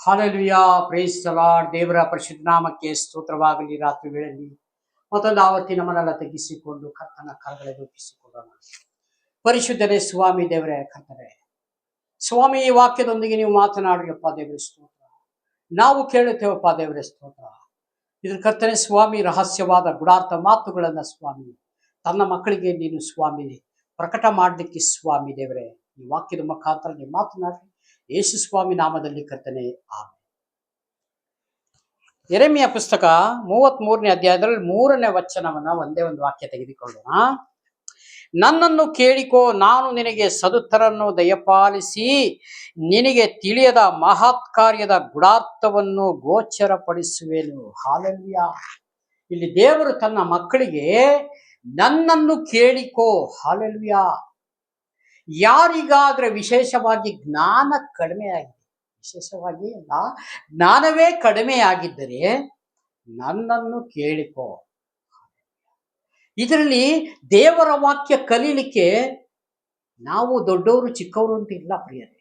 Hallelujah, praise the lord. ದೇವರ ಪರಿಶುದ್ಧ ನಾಮಕ್ಕೆ ಸ್ತೋತ್ರವಾಗಲಿ. ರಾತ್ರಿ ವೇಳೆಯಲ್ಲಿ ಮತ್ತೊಂದು ಆವರ್ತಿ ನಮ್ಮನ್ನೆಲ್ಲ ತಗ್ಗಿಸಿಕೊಂಡು ಕರ್ತನ ಕರಗಳಿಗೆ ಒಪ್ಪಿಸಿಕೊಳ್ಳೋಣ. ಪರಿಶುದ್ಧರೇ ಸ್ವಾಮಿ ದೇವರೇ, ಕರ್ತನೆ ಸ್ವಾಮಿ, ಈ ವಾಕ್ಯದೊಂದಿಗೆ ನೀವು ಮಾತನಾಡಿಯಪ್ಪ ದೇವರ ಸ್ತೋತ್ರ. ನಾವು ಕೇಳುತ್ತೇವಪ್ಪ ದೇವರ ಸ್ತೋತ್ರ. ಇದ್ರ ಕರ್ತನೆ ಸ್ವಾಮಿ, ರಹಸ್ಯವಾದ ಗುಡಾರ್ಥ ಮಾತುಗಳನ್ನ ಸ್ವಾಮಿ ತನ್ನ ಮಕ್ಕಳಿಗೆ ನೀನು ಸ್ವಾಮಿ ಪ್ರಕಟ ಮಾಡಲಿಕ್ಕೆ ಸ್ವಾಮಿ ದೇವರೇ, ಈ ವಾಕ್ಯದ ಮುಖಾಂತರ ನೀವು ಮಾತನಾಡಿ ಯೇಸು ಸ್ವಾಮಿ ನಾಮದಲ್ಲಿ ಕರ್ತನೆ ಆಮೆನ್. ಯೆರೆಮೀಯ ಪುಸ್ತಕ 33ನೇ ಅಧ್ಯಾಯದಲ್ಲಿ 3ನೇ ವಚನವನ್ನ ಒಂದೇ ಒಂದು ವಾಕ್ಯ ತೆಗೆದುಕೊಳ್ಳೋಣ. ನನ್ನನ್ನು ಕೇಳಿಕೋ, ನಾನು ನಿನಗೆ ಸದುತ್ತರನ್ನು ದಯಪಾಲಿಸಿ ನಿನಗೆ ತಿಳಿಯದ ಮಹತ್ ಕಾರ್ಯದ ಗುಡಾರ್ಥವನ್ನು ಗೋಚರಪಡಿಸುವೆನು. ಹಾಲೆಲೂಯಾ. ಇಲ್ಲಿ ದೇವರು ತನ್ನ ಮಕ್ಕಳಿಗೆ ನನ್ನನ್ನು ಕೇಳಿಕೋ, ಹಾಲೆಲೂಯಾ. ಯಾರಿಗಾದ್ರೆ ವಿಶೇಷವಾಗಿ ಜ್ಞಾನ ಕಡಿಮೆಯಾಗಿದೆ, ವಿಶೇಷವಾಗಿ ಜ್ಞಾನವೇ ಕಡಿಮೆಯಾಗಿದ್ದರೆ ನನ್ನನ್ನು ಕೇಳಿಕೋ. ಇದರಲ್ಲಿ ದೇವರ ವಾಕ್ಯ ಕಲೀಲಿಕ್ಕೆ ನಾವು ದೊಡ್ಡವರು ಚಿಕ್ಕವರು ಅಂತ ಇಲ್ಲ ಪ್ರಿಯರೇ.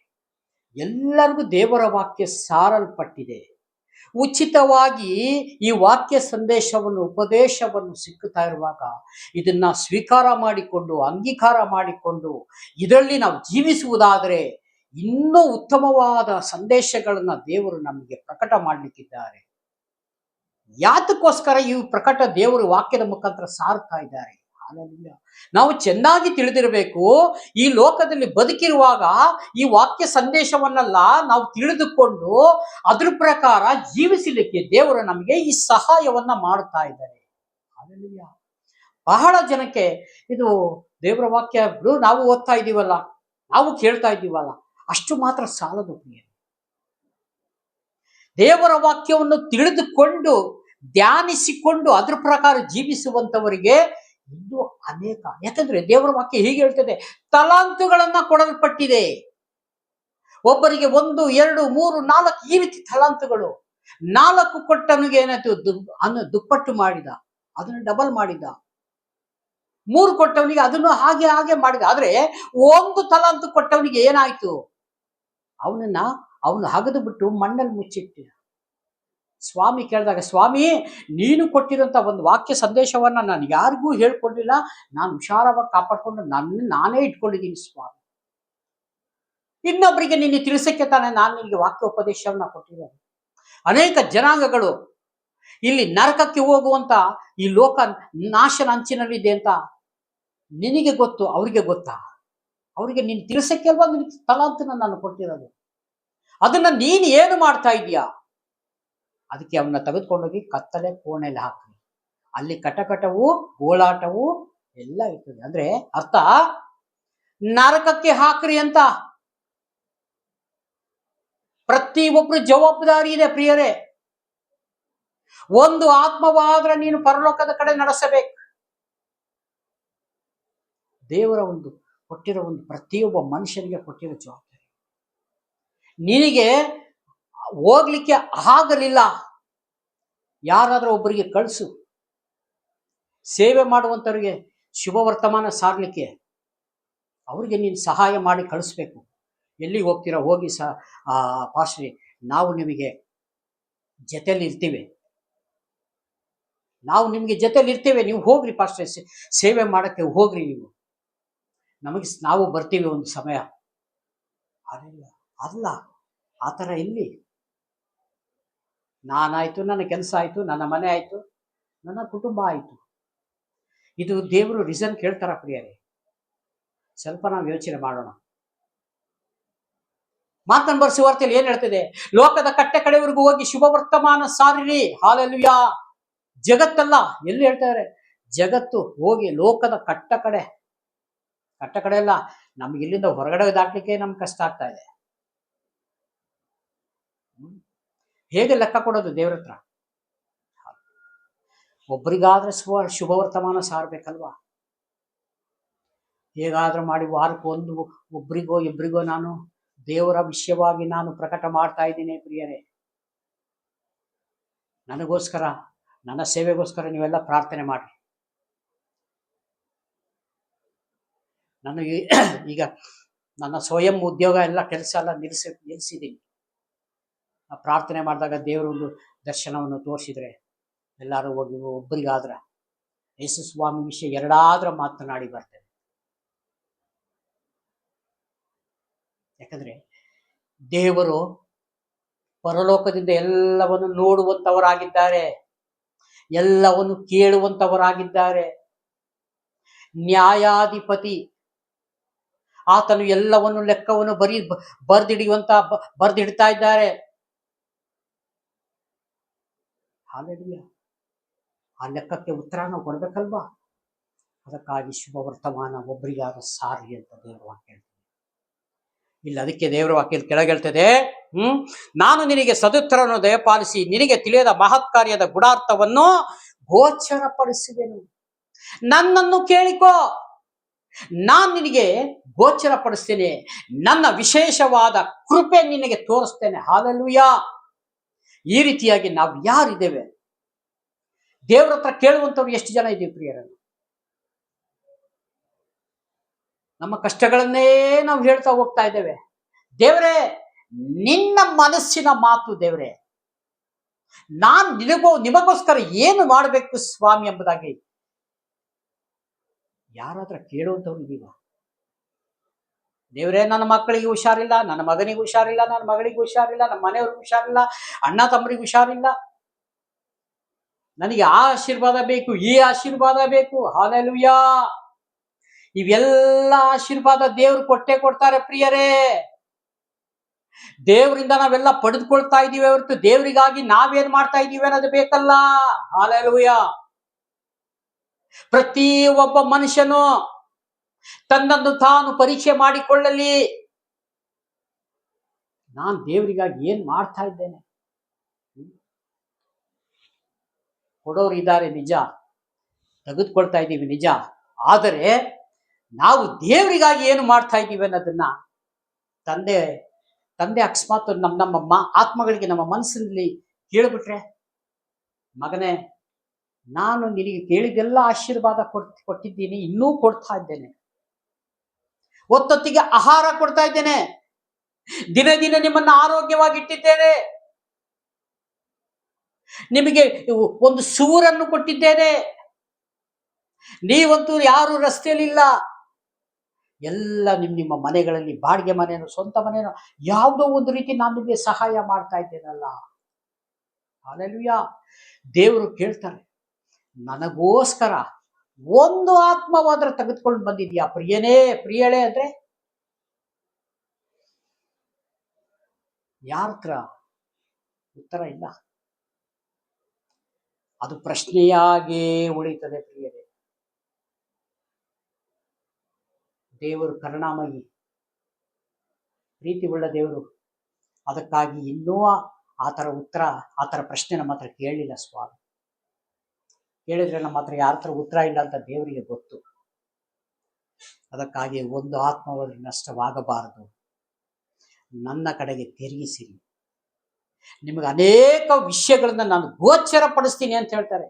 ಎಲ್ಲರಿಗೂ ದೇವರ ವಾಕ್ಯ ಸಾರಲ್ಪಟ್ಟಿದೆ. ಉಚಿತವಾಗಿ ಈ ವಾಕ್ಯ ಸಂದೇಶವನ್ನು ಉಪದೇಶವನ್ನು ಸಿಕ್ಕುತ್ತಾ ಇರುವಾಗ ಇದನ್ನ ಸ್ವೀಕಾರ ಮಾಡಿಕೊಂಡು ಅಂಗೀಕಾರ ಮಾಡಿಕೊಂಡು ಇದರಲ್ಲಿ ನಾವು ಜೀವಿಸುವುದಾದರೆ ಇನ್ನೂ ಉತ್ತಮವಾದ ಸಂದೇಶಗಳನ್ನ ದೇವರು ನಮಗೆ ಪ್ರಕಟ ಮಾಡಲಿಕ್ಕಿದ್ದಾರೆ. ಯಾತಕ್ಕೋಸ್ಕರ ಈ ಪ್ರಕಟ ದೇವರು ವಾಕ್ಯದ ಮುಖಾಂತರ ಸಾರ್ತಾ ಇದ್ದಾರೆ. ನಾವು ಚೆನ್ನಾಗಿ ತಿಳಿದಿರಬೇಕು, ಈ ಲೋಕದಲ್ಲಿ ಬದುಕಿರುವಾಗ ಈ ವಾಕ್ಯ ಸಂದೇಶವನ್ನೆಲ್ಲ ನಾವು ತಿಳಿದುಕೊಂಡು ಅದ್ರ ಪ್ರಕಾರ ಜೀವಿಸಲಿಕ್ಕೆ ದೇವರು ನಮಗೆ ಈ ಸಹಾಯವನ್ನ ಮಾಡ್ತಾ ಇದ್ದಾರೆ. ಬಹಳ ಜನಕ್ಕೆ ಇದು ದೇವರ ವಾಕ್ಯಗಳು ನಾವು ಓದ್ತಾ ಇದ್ದೀವಲ್ಲ, ನಾವು ಕೇಳ್ತಾ ಇದ್ದೀವಲ್ಲ, ಅಷ್ಟು ಮಾತ್ರ ಸಾಲದು ಪ್ರಿಯ. ದೇವರ ವಾಕ್ಯವನ್ನು ತಿಳಿದುಕೊಂಡು ಧ್ಯಾನಿಸಿಕೊಂಡು ಅದ್ರ ಪ್ರಕಾರ ಜೀವಿಸುವಂತವರಿಗೆ ಇನ್ನೂ ಅನೇಕ. ಯಾಕಂದ್ರೆ ದೇವರ ವಾಕ್ಯ ಹೀಗೆ ಹೇಳ್ತದೆ, ತಲಾಂತುಗಳನ್ನ ಕೊಡಲ್ಪಟ್ಟಿದೆ. ಒಬ್ಬರಿಗೆ 1, 2, 3, 4 ಈ ರೀತಿ ತಲಾಂತುಗಳು. 4 ಕೊಟ್ಟವನಿಗೆ ಏನಾಯ್ತು, ದುಪ್ಪಟ್ಟು ಮಾಡಿದ, ಅದನ್ನು ಡಬಲ್ ಮಾಡಿದ. 3 ಕೊಟ್ಟವನಿಗೆ ಅದನ್ನು ಹಾಗೆ ಹಾಗೆ ಮಾಡಿದ. ಆದ್ರೆ 1 ತಲಾಂತು ಕೊಟ್ಟವನಿಗೆ ಏನಾಯ್ತು, ಅವನು ಹಗದು ಬಿಟ್ಟು ಮಣ್ಣಲ್ಲಿ ಮುಚ್ಚಿಟ್ಟಿದ. ಸ್ವಾಮಿ ಕೇಳಿದಾಗ, ಸ್ವಾಮಿ ನೀನು ಕೊಟ್ಟಿರೋಂಥ ಒಂದು ವಾಕ್ಯ ಸಂದೇಶವನ್ನ ನಾನು ಯಾರಿಗೂ ಹೇಳ್ಕೊಂಡಿಲ್ಲ, ನಾನು ಹುಷಾರವಾಗಿ ಕಾಪಾಡ್ಕೊಂಡು ನಾನೇ ಇಟ್ಕೊಂಡಿದ್ದೀನಿ ಸ್ವಾಮಿ. ಇನ್ನೊಬ್ಬರಿಗೆ ನಿನ್ನೆ ತಿಳಿಸಕ್ಕೆ ತಾನೆ ನಾನು ನಿನಗೆ ವಾಕ್ಯ ಉಪದೇಶವನ್ನ ಕೊಟ್ಟಿರೋದು. ಅನೇಕ ಜನಾಂಗಗಳು ಇಲ್ಲಿ ನರಕಕ್ಕೆ ಹೋಗುವಂತ ಈ ಲೋಕ ನಾಶನ ಅಂಚಿನಲ್ಲಿದೆ ಅಂತ ನಿನಗೆ ಗೊತ್ತು, ಅವರಿಗೆ ಗೊತ್ತಾ? ಅವರಿಗೆ ನೀನು ತಿಳಿಸಕ್ಕೆ ಅಲ್ವಾ ನಿನಗೆ ತಲಾಂತನ ನಾನು ಕೊಟ್ಟಿರೋದು. ಅದನ್ನ ನೀನು ಏನು ಮಾಡ್ತಾ ಇದೀಯಾ? ಅದಕ್ಕೆ ಅವನ್ನ ತೆಗೆದುಕೊಂಡೋಗಿ ಕತ್ತಲೆ ಕೋಣೆಯಲ್ಲಿ ಹಾಕ್ರಿ. ಅಲ್ಲಿ ಕಟಕಟವು ಗೋಳಾಟವು ಎಲ್ಲ ಇರ್ತದೆ. ಅಂದ್ರೆ ಅರ್ಥ ನರಕಕ್ಕೆ ಹಾಕ್ರಿ ಅಂತ. ಪ್ರತಿಯೊಬ್ರು ಜವಾಬ್ದಾರಿ ಇದೆ ಪ್ರಿಯರೇ. ಒಂದು ಆತ್ಮವಾದ್ರೆ ನೀನು ಪರಲೋಕದ ಕಡೆ ನಡೆಸಬೇಕು. ದೇವರ ಒಂದು ಕೊಟ್ಟಿರೋ ಒಂದು ಪ್ರತಿಯೊಬ್ಬ ಮನುಷ್ಯನಿಗೆ ಕೊಟ್ಟಿರೋ ಜವಾಬ್ದಾರಿ. ನಿನಗೆ ಹೋಗ್ಲಿಕ್ಕೆ ಆಗಲಿಲ್ಲ, ಯಾರಾದ್ರೂ ಒಬ್ಬರಿಗೆ ಕಳಿಸು. ಸೇವೆ ಮಾಡುವಂತವ್ರಿಗೆ ಶುಭ ವರ್ತಮಾನ ಸಾರ್ಲಿಕ್ಕೆ ಅವ್ರಿಗೆ ನೀನು ಸಹಾಯ ಮಾಡಿ ಕಳಿಸ್ಬೇಕು. ಎಲ್ಲಿಗೆ ಹೋಗ್ತೀರಾ ಹೋಗಿ ಪಾಸ್ಟ್ರಿ, ನಾವು ನಿಮಗೆ ಜೊತೆಲಿ ಇರ್ತೀವಿ, ನಾವು ನಿಮಗೆ ಜೊತೆಲಿ ಇರ್ತೇವೆ, ನೀವು ಹೋಗ್ರಿ ಪಾಸ್ಟ್ರಿ, ಸೇವೆ ಮಾಡಕ್ಕೆ ಹೋಗ್ರಿ, ನಾವು ಬರ್ತೀವಿ ಒಂದು ಸಮಯ. ಅಲ್ಲ, ಆ ಥರ ಇಲ್ಲಿ ನಾನಾಯ್ತು, ನನ್ನ ಕೆಲಸ ಆಯ್ತು, ನನ್ನ ಮನೆ ಆಯ್ತು, ನನ್ನ ಕುಟುಂಬ ಆಯ್ತು. ಇದು ದೇವರು ರೀಸನ್ ಕೇಳ್ತಾರ ಪ್ರಿಯರೇ? ಸ್ವಲ್ಪ ನಾವು ಯೋಚನೆ ಮಾಡೋಣ. ಮಾರ್ಕನ ಬರೆದ ಸುವಾರ್ತೆಯಲ್ಲಿ ಏನ್ ಹೇಳ್ತಿದೆ? ಲೋಕದ ಕಟ್ಟೆ ಕಡೆವರೆಗೂ ಹೋಗಿ ಶುಭ ವರ್ತಮಾನ ಸಾರಿರಿ. ಹಾಲೆಲೂಯಾ. ಜಗತ್ತಲ್ಲ, ಎಲ್ಲಿ ಹೇಳ್ತಾರೆ? ಜಗತ್ತು ಹೋಗಿ ಲೋಕದ ಕಟ್ಟ ಕಡೆ ಎಲ್ಲ. ನಮ್ಗೆ ಇಲ್ಲಿಂದ ಹೊರಗಡೆ ದಾಟ್ಲಿಕ್ಕೆ ನಮ್ಗೆ ಕಷ್ಟ ಆಗ್ತಾ ಇದೆ. ಹೇಗೆ ಲೆಕ್ಕ ಕೊಡೋದು ದೇವ್ರ ಹತ್ರ? ಒಬ್ಬರಿಗಾದ್ರೆ ಶುಭ ವರ್ತಮಾನ ಸಾರ್ಬೇಕಲ್ವಾ? ಹೇಗಾದ್ರೂ ಮಾಡಿ ವಾರಕ್ಕೆ ಒಬ್ಬರಿಗೋ ಇಬ್ಬರಿಗೋ ನಾನು ದೇವರ ವಿಷಯವಾಗಿ ನಾನು ಪ್ರಕಟ ಮಾಡ್ತಾ ಇದ್ದೀನಿ ಪ್ರಿಯರೇ. ನನಗೋಸ್ಕರ, ನನ್ನ ಸೇವೆಗೋಸ್ಕರ ನೀವೆಲ್ಲ ಪ್ರಾರ್ಥನೆ ಮಾಡಿ. ನನಗೆ ಈಗ ನನ್ನ ಸ್ವಯಂ ಉದ್ಯೋಗ ಎಲ್ಲ ಕೆಲಸ ಎಲ್ಲ ನಿಲ್ಲಿಸಿದ್ದೀನಿ. ನಾವು ಪ್ರಾರ್ಥನೆ ಮಾಡಿದಾಗ ದೇವರು ಒಂದು ದರ್ಶನವನ್ನು ತೋರಿಸಿದ್ರೆ ಎಲ್ಲರೂ ಹೋಗಿ ಒಬ್ಬರಿಗಾದ್ರ ಯೇಸು ಸ್ವಾಮಿ ವಿಷಯ ಎರಡಾದ್ರ ಮಾತನಾಡಿ ಬರ್ತೇವೆ. ಯಾಕಂದ್ರೆ ದೇವರು ಪರಲೋಕದಿಂದ ಎಲ್ಲವನ್ನು ನೋಡುವಂತವರಾಗಿದ್ದಾರೆ, ಎಲ್ಲವನ್ನು ಕೇಳುವಂತವರಾಗಿದ್ದಾರೆ. ನ್ಯಾಯಾಧಿಪತಿ ಆತನು ಎಲ್ಲವನ್ನು ಲೆಕ್ಕವನ್ನು ಬರ್ದಿಡ್ತಾ ಇದ್ದಾರೆ. ಹಾಲೆಲೂಯಾ. ಆ ಲೆಕ್ಕಕ್ಕೆ ಉತ್ತರ ನಾವು ಕೊಡ್ಬೇಕಲ್ವಾ? ಅದಕ್ಕಾಗಿ ಶುಭ ವರ್ತಮಾನ ಒಬ್ಬರಿಗಾದ ಸಾರಿ ಅಂತ ದೇವರ ವಾಕ್ಯ ಹೇಳ್ತದೆ. ಇಲ್ಲ ಅದಕ್ಕೆ ದೇವರ ವಾಕ್ಯ ಕೆಳಗೆ ಹೇಳ್ತದೆ, ನಾನು ನಿನಗೆ ಸದುತ್ತರವನ್ನು ದಯಪಾಲಿಸಿ ನಿನಗೆ ತಿಳಿಯದ ಮಹತ್ ಕಾರ್ಯದ ಗುಡಾರ್ಥವನ್ನು ಗೋಚರಪಡಿಸುವೆನು. ನನ್ನನ್ನು ಕೇಳಿಕೋ, ನಾನು ನಿನಗೆ ಗೋಚರಪಡಿಸ್ತೇನೆ, ನನ್ನ ವಿಶೇಷವಾದ ಕೃಪೆ ನಿನಗೆ ತೋರಿಸ್ತೇನೆ. ಹಾಲೆಲೂಯಾ. ಈ ರೀತಿಯಾಗಿ ನಾವು ಯಾರಿದ್ದೇವೆ? ದೇವರ ಹತ್ರ ಕೇಳುವಂಥವ್ರು ಎಷ್ಟು ಜನ ಇದ್ದೀವಿ ಪ್ರಿಯರನ್ನು? ನಮ್ಮ ಕಷ್ಟಗಳನ್ನೇ ನಾವು ಹೇಳ್ತಾ ಹೋಗ್ತಾ ಇದ್ದೇವೆ. ದೇವರೇ, ನಿನ್ನ ಮನಸ್ಸಿನ ಮಾತು ದೇವರೇ, ನಾನು ನಿಮಗೋಸ್ಕರ ಏನು ಮಾಡಬೇಕು ಸ್ವಾಮಿ ಎಂಬುದಾಗಿ ಯಾರಾದ್ರೂ ಕೇಳುವಂಥವ್ರು ಇದೀವ? ದೇವರೇ, ನನ್ನ ಮಕ್ಕಳಿಗೆ ಹುಷಾರಿಲ್ಲ, ನನ್ನ ಮಗನಿಗೆ ಹುಷಾರಿಲ್ಲ, ನನ್ನ ಮಗಳಿಗೆ ಹುಷಾರಿಲ್ಲ, ನಮ್ಮ ಮನೆಯವ್ರಿಗೆ ಹುಷಾರಿಲ್ಲ, ಅಣ್ಣ ತಮ್ಮರಿಗೆ ಹುಷಾರಿಲ್ಲ, ನನಗೆ ಆ ಆಶೀರ್ವಾದ ಬೇಕು, ಈ ಆಶೀರ್ವಾದ ಬೇಕು. ಹಾಲೆಲೂಯಾ. ಇವೆಲ್ಲ ಆಶೀರ್ವಾದ ದೇವರು ಕೊಟ್ಟೇ ಕೊಡ್ತಾರೆ ಪ್ರಿಯರೇ. ದೇವರಿಂದ ನಾವೆಲ್ಲ ಪಡೆದುಕೊಳ್ತಾ ಇದೀವಿ ಹೊರತು ದೇವರಿಗಾಗಿ ನಾವೇನ್ ಮಾಡ್ತಾ ಇದೀವಿ ಅನ್ನೋದು ಬೇಕಲ್ಲ. ಹಾಲೆಲೂಯಾ. ಪ್ರತಿ ಒಬ್ಬ ಮನುಷ್ಯನು ತನ್ನನ್ನು ತಾನು ಪರೀಕ್ಷೆ ಮಾಡಿಕೊಳ್ಳಲಿ. ನಾನು ದೇವರಿಗಾಗಿ ಏನ್ ಮಾಡ್ತಾ ಇದ್ದೇನೆ? ಕೊಡೋರು ಇದ್ದಾರೆ ನಿಜ, ತೆಗೆದುಕೊಳ್ತಾ ಇದ್ದೀವಿ ನಿಜ, ಆದರೆ ನಾವು ದೇವರಿಗಾಗಿ ಏನು ಮಾಡ್ತಾ ಇದ್ದೀವಿ ಅನ್ನೋದನ್ನ ತಂದೆ ಅಕಸ್ಮಾತ್ ನಮ್ಮ ಆತ್ಮಗಳಿಗೆ ನಮ್ಮ ಮನಸ್ಸಿನಲ್ಲಿ ಕೇಳಿಬಿಟ್ರೆ, ಮಗನೇ, ನಾನು ನಿನಗೆ ಕೇಳಿದೆಲ್ಲ ಆಶೀರ್ವಾದ ಕೊಟ್ಟಿದ್ದೀನಿ, ಇನ್ನೂ ಕೊಡ್ತಾ ಇದ್ದೇನೆ, ಒತ್ತೊತ್ತಿಗೆ ಆಹಾರ ಕೊಡ್ತಾ ಇದ್ದೇನೆ, ದಿನ ದಿನ ನಿಮ್ಮನ್ನು ಆರೋಗ್ಯವಾಗಿಟ್ಟಿದ್ದೇನೆ, ನಿಮಗೆ ಒಂದು ಸೂರನ್ನು ಕೊಟ್ಟಿದ್ದೇನೆ, ನೀವಂತೂ ಯಾರು ರಸ್ತೆಯಲ್ಲಿಲ್ಲ, ಎಲ್ಲ ನಿಮ್ಮ ಮನೆಗಳಲ್ಲಿ ಬಾಡಿಗೆ ಮನೇನೋ ಸ್ವಂತ ಮನೇನೋ ಯಾವುದೋ ಒಂದು ರೀತಿ ನಾನು ನಿಮಗೆ ಸಹಾಯ ಮಾಡ್ತಾ ಇದ್ದೇನಲ್ಲ. ಹಾಲೆಲೂಯಾ. ದೇವರು ಕೇಳ್ತಾರೆ, ನನಗೋಸ್ಕರ ಒಂದು ಆತ್ಮವಾದ್ರೆ ತೆಗೆದುಕೊಂಡು ಬಂದಿದ್ಯಾ ಪ್ರಿಯನೇ, ಪ್ರಿಯಳೇ ಅಂದ್ರೆ ಯಾರತ್ರ ಉತ್ತರ ಇಲ್ಲ. ಅದು ಪ್ರಶ್ನೆಯಾಗೇ ಉಳಿತದೆ ಪ್ರಿಯರೇ. ದೇವರು ಕರುಣಾಮಯಿ, ಪ್ರೀತಿ ಉಳ್ಳ ದೇವರು. ಅದಕ್ಕಾಗಿ ಇನ್ನೂ ಆತರ ಉತ್ತರ, ಆತರ ಪ್ರಶ್ನೆ ನಮ್ಮ ಹತ್ರ ಕೇಳಲಿಲ್ಲ ಸ್ವಾಮಿ. ಕೇಳಿದ್ರೆ ನಮ್ಮ ಹತ್ರ ಯಾರ ಹತ್ರ ಉತ್ತರ ಇಲ್ಲ ಅಂತ ದೇವರಿಗೆ ಗೊತ್ತು. ಅದಕ್ಕಾಗಿ ಒಂದು ಆತ್ಮವಾದರೂ ನಷ್ಟವಾಗಬಾರದು, ನನ್ನ ಕಡೆಗೆ ತಿರುಗಿಸಿರಿ, ನಿಮಗೆ ಅನೇಕ ವಿಷಯಗಳನ್ನ ನಾನು ಗೋಚರ ಪಡಿಸ್ತೀನಿ ಅಂತ ಹೇಳ್ತಾರೆ.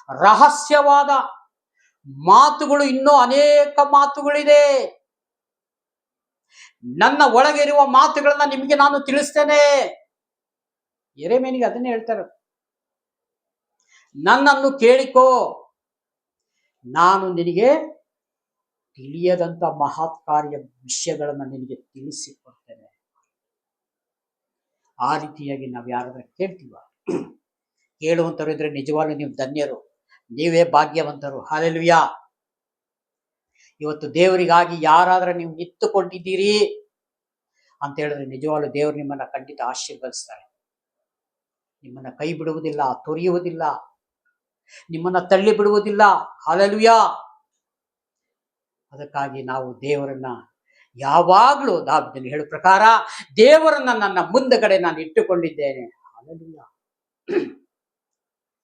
ರಹಸ್ಯವಾದ ಮಾತುಗಳು, ಇನ್ನೂ ಅನೇಕ ಮಾತುಗಳಿದೆ. ನನ್ನ ಒಳಗೆ ಇರುವ ಮಾತುಗಳನ್ನ ನಿಮಗೆ ನಾನು ತಿಳಿಸ್ತೇನೆ. ಯೆರೆಮೀಯನಿಗೆ ಅದನ್ನೇ ಹೇಳ್ತಾರೆ, ನನ್ನನ್ನು ಕೇಳಿಕೋ, ನಾನು ನಿನಗೆ ತಿಳಿಯದಂತ ಮಹತ್ ಕಾರ್ಯ ವಿಷಯಗಳನ್ನ ನಿನಗೆ ತಿಳಿಸಿಕೊಡ್ತೇನೆ. ಆ ರೀತಿಯಾಗಿ ನಾವು ಯಾರಾದ್ರೂ ಕೇಳ್ತೀವ? ಕೇಳುವಂತರು ಇದ್ರೆ ನಿಜವಾಗ್ಲೂ ನೀವು ಧನ್ಯರು, ನೀವೇ ಭಾಗ್ಯವಂತರು. ಹಾಲೆಲೂಯಾ. ಇವತ್ತು ದೇವರಿಗಾಗಿ ಯಾರಾದ್ರೂ ನೀವು ನಿಂತುಕೊಂಡಿದ್ದೀರಿ ಅಂತ ಹೇಳಿದ್ರೆ ನಿಜವಾಗ್ಲೂ ದೇವರು ನಿಮ್ಮನ್ನ ಖಂಡಿತ ಆಶೀರ್ವದಿಸ್ತಾರೆ. ನಿಮ್ಮನ್ನ ಕೈ ಬಿಡುವುದಿಲ್ಲ, ತೊರೆಯುವುದಿಲ್ಲ, ನಿಮ್ಮನ್ನ ತಳ್ಳಿ ಬಿಡುವುದಿಲ್ಲ. ಹಾಲೆಲೂಯಾ. ಅದಕ್ಕಾಗಿ ನಾವು ದೇವರನ್ನ ಯಾವಾಗ್ಲೂ ದಾವಿದನು ಹೇಳುವ ಪ್ರಕಾರ ದೇವರನ್ನ ನನ್ನ ಮುಂದಗಡೆ ನಾನು ಇಟ್ಟುಕೊಂಡಿದ್ದೇನೆ. ಹಾಲೆಲೂಯಾ.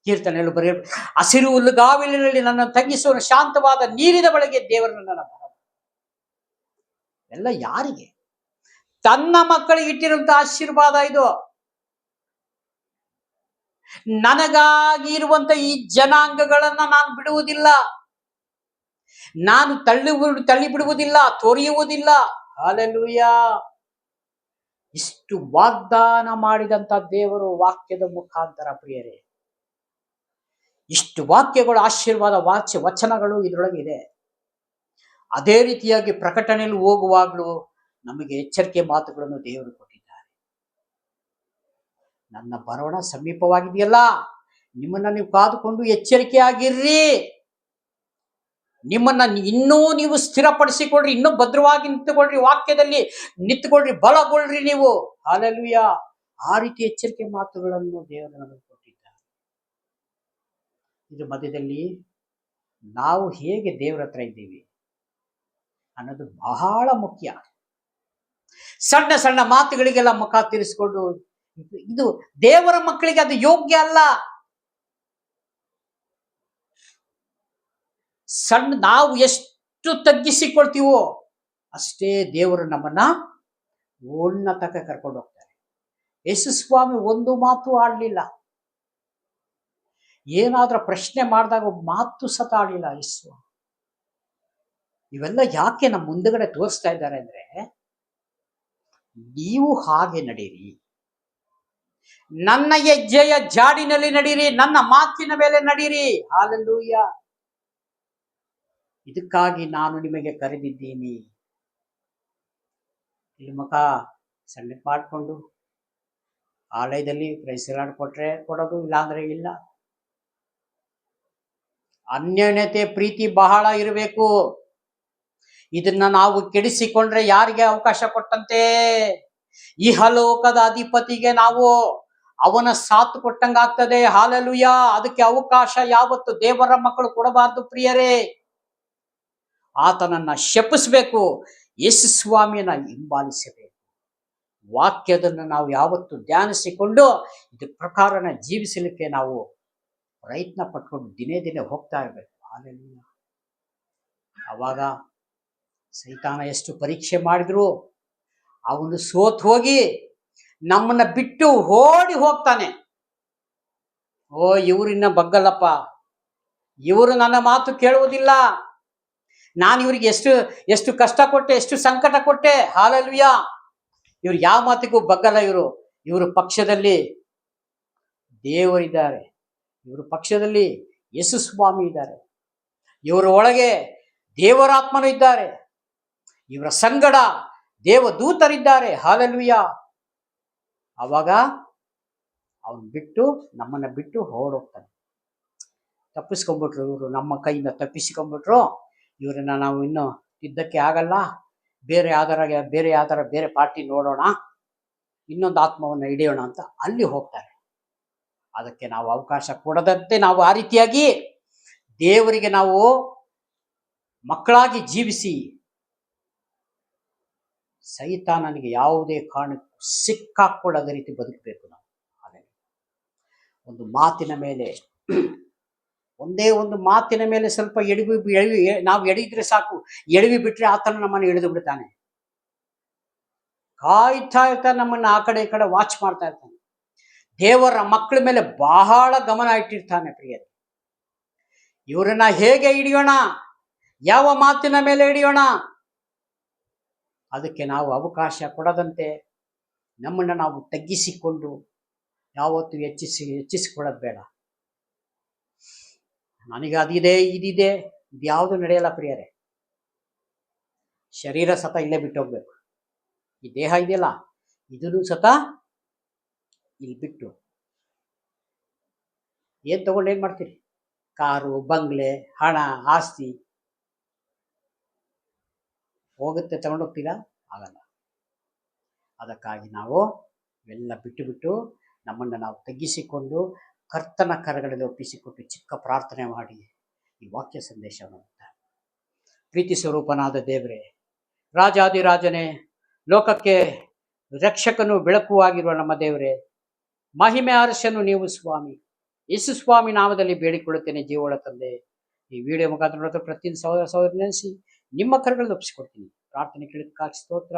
ಕೀರ್ತನೆಗಳು ಬರೆಯ, ಹಸಿರು ಹುಲ್ಲುಗಾವಲಿನಲ್ಲಿ ನನ್ನ ತಂಗಿಸುವ ಶಾಂತವಾದ ನೀರಿನ ಬಳಿಗೆ ದೇವರನ್ನ ನನ್ನ ಬರ. ಎಲ್ಲ ಯಾರಿಗೆ? ತನ್ನ ಮಕ್ಕಳಿಗೆ ಇಟ್ಟಿರುವಂತಹ ಆಶೀರ್ವಾದ ಇದು. ನನಗಾಗಿ ಇರುವಂತ ಈ ಜನಾಂಗಗಳನ್ನ ನಾನು ಬಿಡುವುದಿಲ್ಲ, ನಾನು ತಳ್ಳಿ ಬಿಡುವುದಿಲ್ಲ, ತೊರೆಯುವುದಿಲ್ಲ. ಹಾಲೆಲೂಯಾ. ಇಷ್ಟು ವಾಗ್ದಾನ ಮಾಡಿದಂತ ದೇವರು ವಾಕ್ಯದ ಮುಖಾಂತರ ಪ್ರಿಯರೇ, ಇಷ್ಟು ವಾಕ್ಯಗಳು, ಆಶೀರ್ವಾದ ವಚನಗಳು ಇದರೊಳಗಿದೆ. ಅದೇ ರೀತಿಯಾಗಿ ಪ್ರಕಟಣೆಯಲ್ಲಿ ಹೋಗುವಾಗಲೂ ನಮಗೆ ಎಚ್ಚರಿಕೆ ಮಾತುಗಳನ್ನು ದೇವರು ಕೊಟ್ಟಿದ್ದಾರೆ. ನನ್ನ ಬರೋಣ ಸಮೀಪವಾಗಿದೆಯಲ್ಲ, ನಿಮ್ಮನ್ನ ನೀವು ಕಾದುಕೊಂಡು ಎಚ್ಚರಿಕೆಯಾಗಿರ್ರಿ, ನಿಮ್ಮನ್ನ ಇನ್ನೂ ನೀವು ಸ್ಥಿರಪಡಿಸಿಕೊಳ್ರಿ, ಇನ್ನೂ ಭದ್ರವಾಗಿ ನಿಂತುಕೊಳ್ರಿ, ವಾಕ್ಯದಲ್ಲಿ ನಿಂತುಕೊಳ್ರಿ, ಬಲಗೊಳ್ರಿ ನೀವು. ಹಲ್ಲೆಲೂಯಾ. ಆ ರೀತಿ ಎಚ್ಚರಿಕೆ ಮಾತುಗಳನ್ನು ದೇವರು ನಮಗೆ ಕೊಟ್ಟಿದ್ದಾರೆ. ಇದ್ರ ಮಧ್ಯದಲ್ಲಿ ನಾವು ಹೇಗೆ ದೇವರ ಹತ್ರ ಇದ್ದೀವಿ ಅನ್ನೋದು ಬಹಳ ಮುಖ್ಯ. ಸಣ್ಣ ಸಣ್ಣ ಮಾತುಗಳಿಗೆಲ್ಲ ಮುಖ ತಿರ್ಸ್ಕೊಂಡು, ಇದು ದೇವರ ಮಕ್ಕಳಿಗೆ ಅದು ಯೋಗ್ಯ ಅಲ್ಲ. ನಾವು ಎಷ್ಟು ತಗ್ಗಿಸಿಕೊಳ್ತೀವೋ ಅಷ್ಟೇ ದೇವರು ನಮ್ಮನ್ನ ಉನ್ನತಕ್ಕೆ ಕರ್ಕೊಂಡು ಹೋಗ್ತಾರೆ. ಯೇಸು ಸ್ವಾಮಿ ಒಂದು ಮಾತು ಆಡ್ಲಿಲ್ಲ. ಏನಾದ್ರೂ ಪ್ರಶ್ನೆ ಮಾಡಿದಾಗ ಮಾತು ಸತ ಆಡಲಿಲ್ಲ ಯೇಸು. ಇವೆಲ್ಲ ಯಾಕೆ ನಮ್ಮ ಮುಂದಗಡೆ ತೋರಿಸ್ತಾ ಇದ್ದಾರೆ ಅಂದ್ರೆ, ನೀವು ಹಾಗೆ ನಡೀರಿ, ನನ್ನ ಹೆಜ್ಜೆಯ ಜಾಡಿನಲ್ಲಿ ನಡೀರಿ, ನನ್ನ ಮಾತಿನ ಮೇಲೆ ನಡೀರಿ. ಹಲ್ಲೆಲೂಯಾ. ಇದಕ್ಕಾಗಿ ನಾನು ನಿಮಗೆ ಕರೆದಿದ್ದೀನಿ. ಇಲ್ಲಿ ಮುಖ ಸಣ್ಣ ಮಾಡಿಕೊಂಡು ಆಲಯದಲ್ಲಿ ಪ್ರೈಸಲಾಡ್ ಕೊಟ್ರೆ ಕೊಡೋದು, ಇಲ್ಲಾಂದ್ರೆ ಇಲ್ಲ. ಅನ್ಯೋನ್ಯತೆ, ಪ್ರೀತಿ ಬಹಳ ಇರಬೇಕು. ಇದನ್ನ ನಾವು ಕೆಡಿಸಿಕೊಂಡ್ರೆ ಯಾರಿಗೆ ಅವಕಾಶ ಕೊಟ್ಟಂತೆ? ಇಹಲೋಕದ ಅಧಿಪತಿಗೆ ನಾವು ಅವನ ಸಾಥ್ ಕೊಟ್ಟಂಗಾಗ್ತದೆ. ಹಲ್ಲೆಲೂಯಾ. ಅದಕ್ಕೆ ಅವಕಾಶ ಯಾವತ್ತು ದೇವರ ಮಕ್ಕಳು ಕೊಡಬಾರ್ದು ಪ್ರಿಯರೇ. ಆತನನ್ನ ಶಪಿಸಬೇಕು, ಯೇಸು ಸ್ವಾಮಿಯನ್ನ ಹಿಂಬಾಲಿಸಬೇಕು. ವಾಕ್ಯದನ್ನು ನಾವು ಯಾವತ್ತು ಧ್ಯಾನಿಸಿಕೊಂಡು ಇದ್ರ ಪ್ರಕಾರನ ಜೀವಿಸಲಿಕ್ಕೆ ನಾವು ಪ್ರಯತ್ನ ಪಟ್ಕೊಂಡು ದಿನೇ ದಿನೇ ಹೋಗ್ತಾ ಇರಬೇಕು. ಹಲ್ಲೆಲೂಯಾ. ಅವಾಗ ಸೈತಾನ ಎಷ್ಟು ಪರೀಕ್ಷೆ ಮಾಡಿದ್ರು ಅವನು ಸೋತ್ ಹೋಗಿ ನಮ್ಮನ್ನ ಬಿಟ್ಟು ಓಡಿ ಹೋಗ್ತಾನೆ. ಓ, ಇವ್ರಿನ್ನ ಬಗ್ಗಲ್ಲಪ್ಪ, ಇವರು ನನ್ನ ಮಾತು ಕೇಳುವುದಿಲ್ಲ, ನಾನು ಇವ್ರಿಗೆ ಎಷ್ಟು ಕಷ್ಟ ಕೊಟ್ಟೆ, ಎಷ್ಟು ಸಂಕಟ ಕೊಟ್ಟೆ. ಹಲ್ಲೆಲೂಯಾ. ಇವ್ರು ಯಾವ ಮಾತಿಗೂ ಬಗ್ಗಲ್ಲ. ಇವರು ಪಕ್ಷದಲ್ಲಿ ದೇವರಿದ್ದಾರೆ, ಇವರು ಪಕ್ಷದಲ್ಲಿ ಯೇಸು ಸ್ವಾಮಿ ಇದ್ದಾರೆ, ಇವರ ಒಳಗೆ ದೇವರಾತ್ಮನು ಇದ್ದಾರೆ, ಇವರ ಸಂಗಡ ದೇವದೂತರಿದ್ದಾರೆ. ಹಲ್ಲೆಲೂಯಾ. ಅವಾಗ ಅವನು ನಮ್ಮನ್ನ ಬಿಟ್ಟು ಹೊರಡೋಗ್ತಾನೆ. ತಪ್ಪಿಸ್ಕೊಂಡ್ಬಿಟ್ರು ಇವರು, ನಮ್ಮ ಕೈಯಿಂದ ತಪ್ಪಿಸಿಕೊಂಡ್ಬಿಟ್ರು, ಇವರನ್ನ ನಾವು ಇನ್ನು ತಿದ್ದಕ್ಕೆ ಆಗಲ್ಲ, ಬೇರೆ ಪಾರ್ಟಿ ನೋಡೋಣ, ಇನ್ನೊಂದು ಆತ್ಮವನ್ನು ಹಿಡಿಯೋಣ ಅಂತ ಅಲ್ಲಿ ಹೋಗ್ತಾರೆ. ಅದಕ್ಕೆ ನಾವು ಅವಕಾಶ ಕೊಡದಂತೆ ನಾವು ಆ ರೀತಿಯಾಗಿ ದೇವರಿಗೆ ನಾವು ಮಕ್ಕಳಾಗಿ ಜೀವಿಸಿ ಸೈತಾನನಿಗೆ ಯಾವುದೇ ಕಾರಣಕ್ಕೂ ಸಿಕ್ಕಾಕೊಳ್ಳದ ರೀತಿ ಬದುಕಬೇಕು ನಾವು. ಹಾಗೆ ಒಂದು ಮಾತಿನ ಮೇಲೆ, ಒಂದೇ ಒಂದು ಮಾತಿನ ಮೇಲೆ ಸ್ವಲ್ಪ ನಾವು ಎಳೆಯಿದ್ರೆ ಸಾಕು, ಎಡವಿ ಬಿಟ್ರೆ ಆತನ ನಮ್ಮನ್ನು ಎಳೆದು ಬಿಡ್ತಾನೆ. ಕಾಯ್ತಾ ಇರ್ತಾನೆ, ನಮ್ಮನ್ನ ಆ ಕಡೆ ಈ ಕಡೆ ವಾಚ್ ಮಾಡ್ತಾ ಇರ್ತಾನೆ. ದೇವರ ಮಕ್ಕಳ ಮೇಲೆ ಬಹಳ ಗಮನ ಇಟ್ಟಿರ್ತಾನೆ ಪ್ರಿಯರೇ. ಇವರನ್ನ ಹೇಗೆ ಹಿಡಿಯೋಣ, ಯಾವ ಮಾತಿನ ಮೇಲೆ ಹಿಡಿಯೋಣ, ಅದಕ್ಕೆ ನಾವು ಅವಕಾಶ ಕೊಡದಂತೆ ನಮ್ಮನ್ನು ನಾವು ತಗ್ಗಿಸಿಕೊಂಡು ಯಾವತ್ತು ಹೆಚ್ಚಿಸಿಕೊಳ್ಳೋದು ಬೇಡ. ನನಗೆ ಅದಿದೆ ಇದಿದೆ ಇದ್ಯಾವುದು ನಡೆಯಲ್ಲ ಪ್ರಿಯರೇ. ಶರೀರ ಸತ ಇಲ್ಲೇ ಬಿಟ್ಟು ಹೋಗ್ಬೇಕು. ಈ ದೇಹ ಇದೆಯಲ್ಲ, ಇದನ್ನು ಸತ ಇಲ್ಲಿ ಬಿಟ್ಟು ಏನ್ ತಗೊಂಡು ಏನ್ ಮಾಡ್ತೀರಿ? ಕಾರು, ಬಂಗ್ಲೆ, ಹಣ, ಆಸ್ತಿ ಹೋಗುತ್ತೆ, ತಗೊಂಡೋಗ್ತೀರಾ? ಆಗಲ್ಲ. ಅದಕ್ಕಾಗಿ ನಾವು ಎಲ್ಲ ಬಿಟ್ಟು ನಮ್ಮನ್ನು ನಾವು ತಗ್ಗಿಸಿಕೊಂಡು ಕರ್ತನ ಕರಗಳಲ್ಲಿ ಒಪ್ಪಿಸಿಕೊಟ್ಟು ಚಿಕ್ಕ ಪ್ರಾರ್ಥನೆ ಮಾಡಿ ಈ ವಾಕ್ಯ ಸಂದೇಶವನ್ನು ಪ್ರೀತಿ ಸ್ವರೂಪನಾದ ದೇವರೇ, ರಾಜಾದಿರಾಜನೇ, ಲೋಕಕ್ಕೆ ರಕ್ಷಕನು ಬೆಳಕುವಾಗಿರುವ ನಮ್ಮ ದೇವರೇ, ಮಹಿಮೆ ಅರಸನು ನೀವು ಸ್ವಾಮಿ. ಯೇಸು ಸ್ವಾಮಿ ನಾಮದಲ್ಲಿ ಬೇಡಿಕೊಳ್ಳುತ್ತೇನೆ ಜೀವಳ ತಂದೆ. ಈ ವಿಡಿಯೋ ಮುಖಾಂತರ ಪ್ರತಿಯೊಂದು ಸಹೋದರ ನೆನೆಸಿ ನಿಮ್ಮ ಕರಗಳಲ್ಲಿ ಒಪ್ಪಿಸಿಕೊಡ್ತೀನಿ. ಪ್ರಾರ್ಥನೆ ಕೇಳಿದ್ದಕ್ಕಾಗಿ ಸ್ತೋತ್ರ.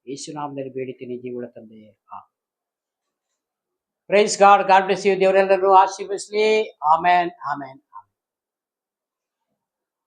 ಯೇಸು ನಾಮದಲ್ಲಿ ಬೇಡಿತೀನಿ ಜೀವಳ ತಂದೆ. Praise God. God bless you. ದೇವರೆಲ್ಲರೂ ಆಶೀರ್ವದಿಸಲಿ. Amen, amen.